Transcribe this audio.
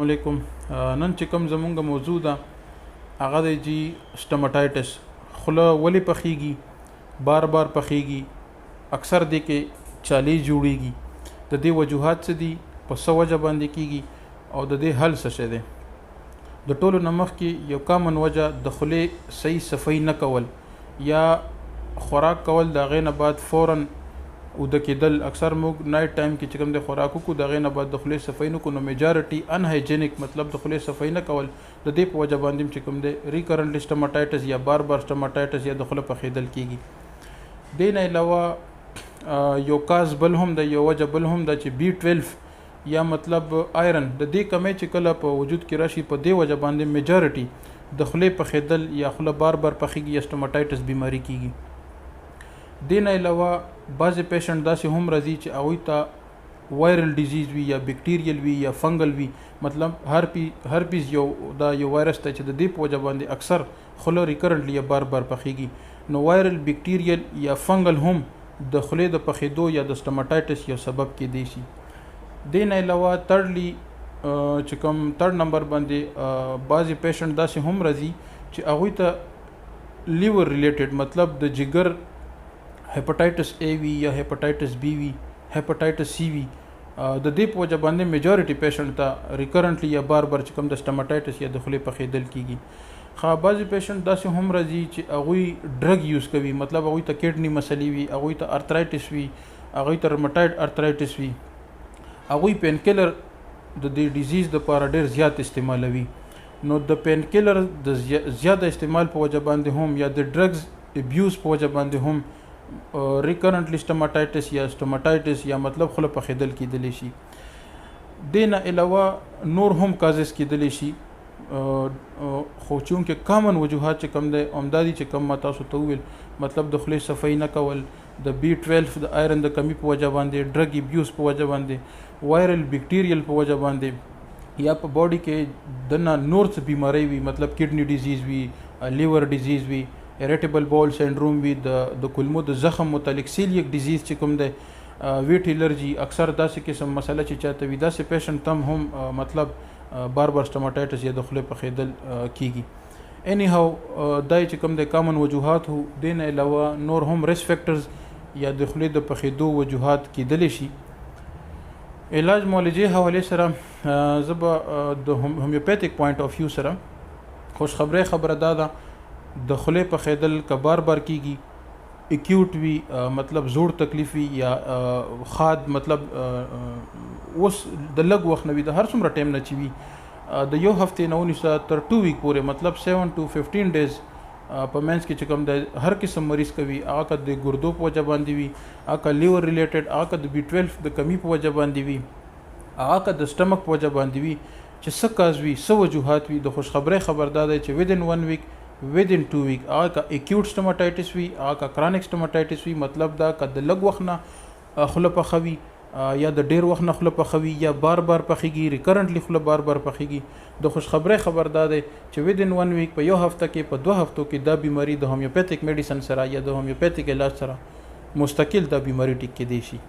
علیکم نن چې کوم زمونږ موضوع ده هغه دی جی سټماټایټس خوله ولې پخیږي بار پخیږي اکثر دی کې چالي جوړیږي د دې وجوهات څه دي په څه وجه باندې کیږي او د دې حل څه شی دی د ټولو نه مخکې یو کامن وجه د خولې صحیح صفائی نه کول یا خوراک کول د هغې نه بعد فوراً اوده کېدل اکثر موږ نایټ ټایم کې چې کوم د خوراک وکړو د هغې نه بعد د خولې صفائی نه کړو نو میجارټي انهایجینک مطلب د خولې صفائی نه کول د دې په وجه باندې چې کوم دی ریکرنټلی سټماټایټس یا بار سټماټایټس یا د خوله پخېدل کېږي دې نه علاوه یو کاز بل هم د یو وجه بل هم د چې B12 یا مطلب آیرن د دې کمی چې کله په وجود کې راشي په دې وجه باندې میجارټي د خولې پخېدل یا خوله بار پخېږي یا سټماټایټس بیماری کېږي دې نه علاوه بعضې پیشنټ داسې هم راځي چې هغوی ته وایرل ډیزیز وي یا بیکټیریل وي یا فنګل وي مطلب هرپیز یو وایرس ته چې د دې په وجه باندې اکثر خوله ریکرنټلی یا بار پخیږي نو وایرل بیکټیریل یا فنګل هم د خولې د پخېدو یا د سټماټایټس یو سبب کېدی شي دې نه علاوه ترډلی چې کوم ترډ نمبر باندې بعضې پیشنټ داسې هم راځي چې هغوی ته لیور ریلیټډ مطلب د جګر هیپاټایټس A وي یا هیپاټایټس B وي هیپاټایټس C وي د دې په وجه باندې میجارټي پیشنټ ته ریکرنټلی یا بار چې کوم د سټماټایټس یا د خولې پخېدل کېږي خو بعضې پیشنټ داسې هم راځي چې هغوی ډرګ یوز کوي مطلب هغوی ته کډني مسلې وي هغوی ته ارترایټس وي هغوی ته روماټایډ ارترایټس وي هغوی پین کیلر د دې ډیزیز دپاره ډېر زیات استعمالوي نو د پین کیلر د زیاده استعمال په وجه باندې هم یا د ډرګز ابیوز په وجه باندې هم ریکرنټلی سټماټایټس یا سټماټایټس یا مطلب خوله پخېدل کېدلی شي دې نه علاوه نور هم کازز کېدلی شي خو چونکې کامن وجوهات چې کوم دی همدا دي چې کوم ما تاسو ته وویل مطلب د خولې صفائی نه کول د B12 د آیرن د کمی په وجه باندې ډرګ ابیوز په وجه باندې وایرل بیکټیریل په وجه باندې یا په باډي کې دنه نور څه بیماری وي مطلب کډني ډیزیز وي لیور ډیزیز وي اریټیبل باول سینډروم وي د کولمو د زخم متعلق سیلیک ډیزیز چې کوم دی ویټ الرجي اکثر داسې قسم مسله چې چاته وي داسې پیشنټ تم هم مطلب بار سټماټایټس یا د خولې پخېدل کېږي اینی هاو دا چې کوم د کامن وجوهات هو دې نه علاوه نور هم ریسک فیکټرز یا د خولې د پخېدو وجوهات کېدلی شي علاج معالجې حوالې سره زه به د هومیوپیتھک پوینټ آف ویو سره خوشخبری خبره دا ده د خولې پخېدل که بار کېږي اکیوټ وي مطلب زوړ تکلیف وي یا خاد مطلب اوس د لږ وخت نه وي د هر څومره ټایم نه چې وي د یو هفتې نه ونیسه تر 2 ویک پورې مطلب 7 to 15 ډیز په منځ کې چې کوم د هر قسم مریض کوي هغه که د ګردو په وجه باندې وي هغه که لیور ریلیټډ هغه که د B12 د کمی په وجه باندې وي هغه که د سټمک په وجه باندې وي چې څه کاز وي څه وجوهات وي د خوشخبری خبر دا دی چې within 1 week within 2 week هغه که اکیوټ سټماټایټس وي هغه که کرانیک سټماټایټس وي مطلب دا که د لږ وخت نه خوله پخوي یا د ډیر وخت نه خوله پخوي یا بار پخېږي ریکرنټلی خوله بار پخېږي د خوشخبری خبر دا دی چې within 1 week په یو هفته کې په 2 هفتو کې دا بیماری د هومیوپیتھک میډیسن سره یا د هومیوپیتھک علاج سره مستقل دا بیماری ټیک کېدی شي